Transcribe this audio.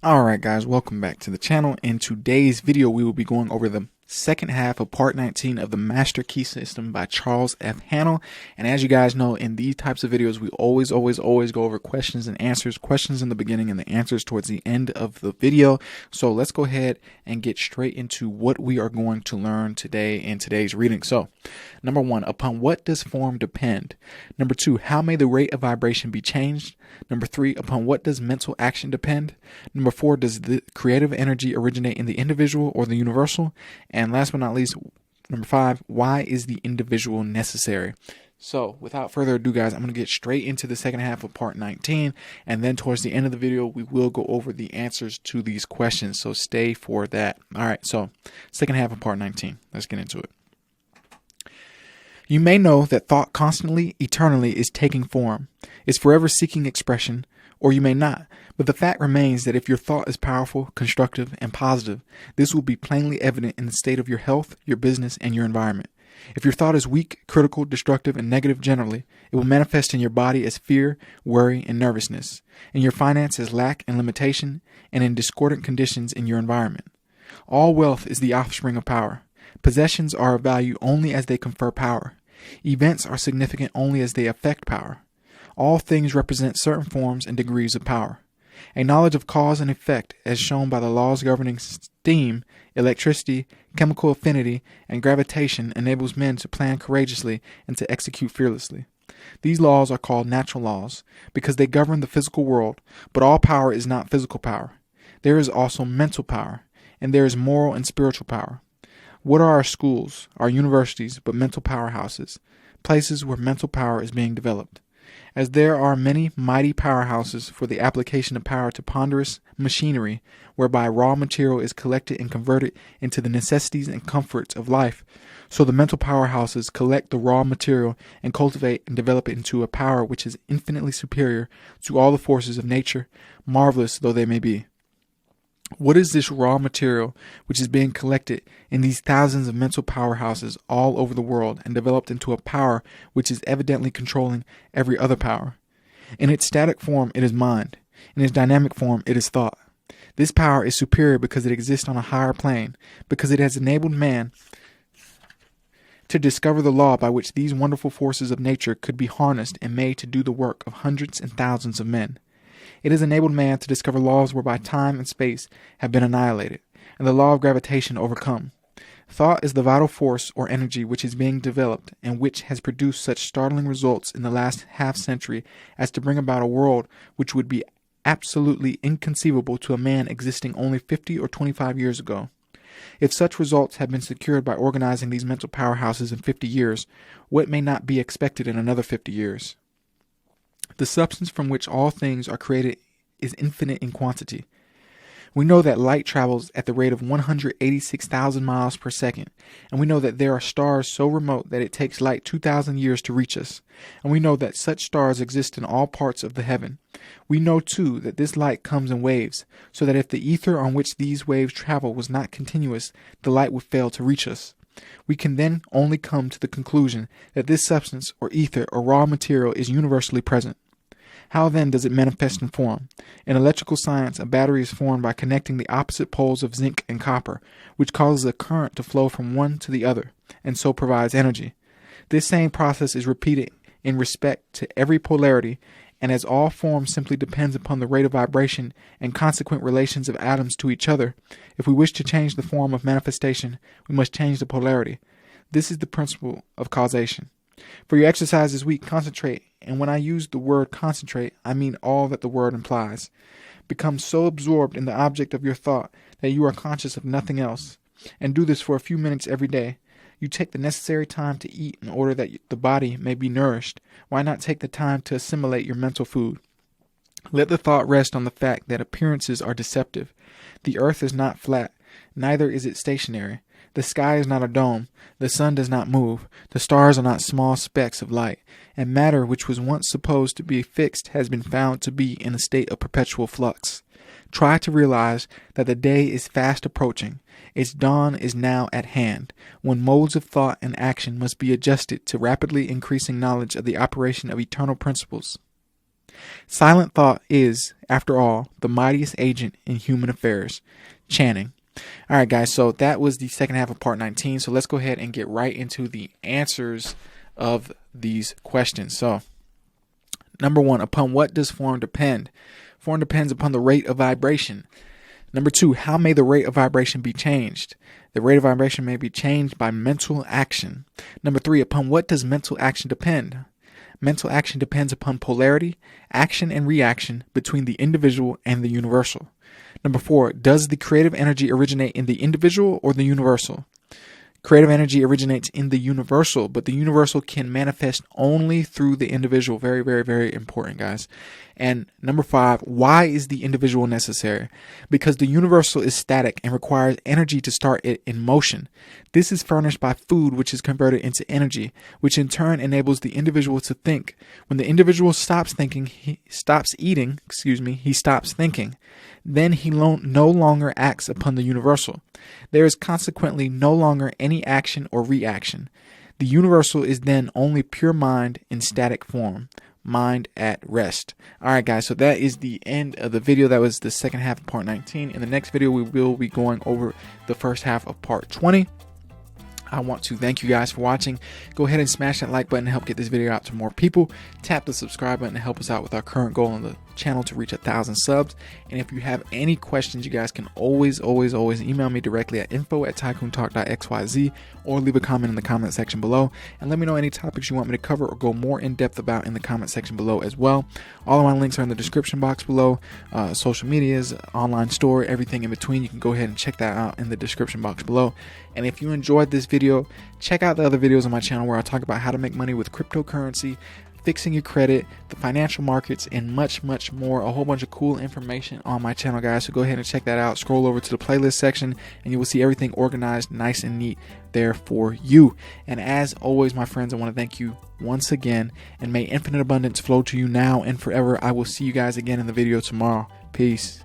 Alright guys, welcome back to the channel. In today's video we will be going over the second half of part 19 of the Master Key System by Charles F. Hannell. And as you guys know, in these types of videos we always go over questions and answers, questions in the beginning and the answers towards the end of the video. So let's go ahead and get straight into what we are going to learn today in today's reading. So number 1, upon what does form depend? Number 2, how may the rate of vibration be changed? Number 3, upon what does mental action depend? Number 4, does the creative energy originate in the individual or the universal? And last but not least, number 5, why is the individual necessary? So without further ado, guys, I'm going to get straight into the second half of part 19. And then towards the end of the video, we will go over the answers to these questions. So stay for that. All right, so second half of part 19. Let's get into it. You may know that thought constantly, eternally is taking form, is forever seeking expression, or you may not. But the fact remains that if your thought is powerful, constructive, and positive, this will be plainly evident in the state of your health, your business, and your environment. If your thought is weak, critical, destructive, and negative generally, it will manifest in your body as fear, worry, and nervousness, in your finance as lack and limitation, and in discordant conditions in your environment. All wealth is the offspring of power. Possessions are of value only as they confer power. Events are significant only as they affect power. All things represent certain forms and degrees of power. A knowledge of cause and effect, as shown by the laws governing steam, electricity, chemical affinity, and gravitation, enables men to plan courageously and to execute fearlessly. These laws are called natural laws because they govern the physical world, but all power is not physical power. There is also mental power, and there is moral and spiritual power. What are our schools, our universities, but mental powerhouses, places where mental power is being developed? As there are many mighty powerhouses for the application of power to ponderous machinery, whereby raw material is collected and converted into the necessities and comforts of life, so the mental powerhouses collect the raw material and cultivate and develop it into a power which is infinitely superior to all the forces of nature, marvelous though they may be. What is this raw material which is being collected in these thousands of mental powerhouses all over the world and developed into a power which is evidently controlling every other power? In its static form, it is mind. In its dynamic form, it is thought. This power is superior because it exists on a higher plane, because it has enabled man to discover the law by which these wonderful forces of nature could be harnessed and made to do the work of hundreds and thousands of men. It has enabled man to discover laws whereby time and space have been annihilated, and the law of gravitation overcome. Thought is the vital force or energy which is being developed and which has produced such startling results in the last half-century as to bring about a world which would be absolutely inconceivable to a man existing only 50 or 25 years ago. If such results have been secured by organizing these mental powerhouses in 50 years, what may not be expected in another 50 years? The substance from which all things are created is infinite in quantity. We know that light travels at the rate of 186,000 miles per second, and we know that there are stars so remote that it takes light 2,000 years to reach us, and we know that such stars exist in all parts of the heaven. We know, too, that this light comes in waves, so that if the ether on which these waves travel was not continuous, the light would fail to reach us. We can then only come to the conclusion that this substance, or ether, or raw material is universally present. How then does it manifest in form? In electrical science, a battery is formed by connecting the opposite poles of zinc and copper, which causes a current to flow from one to the other, and so provides energy. This same process is repeated in respect to every polarity, and as all form simply depends upon the rate of vibration and consequent relations of atoms to each other, if we wish to change the form of manifestation, we must change the polarity. This is the principle of causation. For your exercise this week, concentrate, and when I use the word concentrate, I mean all that the word implies. Become so absorbed in the object of your thought that you are conscious of nothing else, and do this for a few minutes every day. You take the necessary time to eat in order that the body may be nourished. Why not take the time to assimilate your mental food? Let the thought rest on the fact that appearances are deceptive. The earth is not flat, neither is it stationary. The sky is not a dome, the sun does not move, the stars are not small specks of light, and matter which was once supposed to be fixed has been found to be in a state of perpetual flux. Try to realize that the day is fast approaching, its dawn is now at hand, when modes of thought and action must be adjusted to rapidly increasing knowledge of the operation of eternal principles. Silent thought is, after all, the mightiest agent in human affairs. Channing. All right, guys, so that was the second half of part 19. So let's go ahead and get right into the answers of these questions. So, number 1, upon what does form depend? Form depends upon the rate of vibration. Number 2, how may the rate of vibration be changed? The rate of vibration may be changed by mental action. Number 3, upon what does mental action depend? Mental action depends upon polarity, action and reaction between the individual and the universal. Number 4, does the creative energy originate in the individual or the universal? Creative energy originates in the universal, but the universal can manifest only through the individual. Very, very, very important, guys. And number 5, why is the individual necessary? Because the universal is static and requires energy to start it in motion. This is furnished by food, which is converted into energy, which in turn enables the individual to think. When the individual stops thinking, he stops thinking. Then he no longer acts upon the universal. There is consequently no longer any action or reaction. The universal is then only pure mind in static form. Mind at rest. All right, guys, so that is the end of the video. That was the second half of part 19. In the next video, we will be going over the first half of part 20. I want to thank you guys for watching. Go ahead and smash that like button to help get this video out to more people. Tap the subscribe button to help us out with our current goal on the channel to reach 1,000 subs. And if you have any questions, you guys can always email me directly at info@tycoontalk.xyz or leave a comment in the comment section below and let me know any topics you want me to cover or go more in depth about in the comment section below as well. All of my links are in the description box below. Social medias, online store, everything in between. You can go ahead and check that out in the description box below. And if you enjoyed this video, check out the other videos on my channel where I talk about how to make money with cryptocurrency, fixing your credit, the financial markets, and much more. A whole bunch of cool information on my channel, guys. So go ahead and check that out. Scroll over to the playlist section and you will see everything organized nice and neat there for you. And as always, my friends, I want to thank you once again, and may infinite abundance flow to you now and forever. I will see you guys again in the video tomorrow. Peace.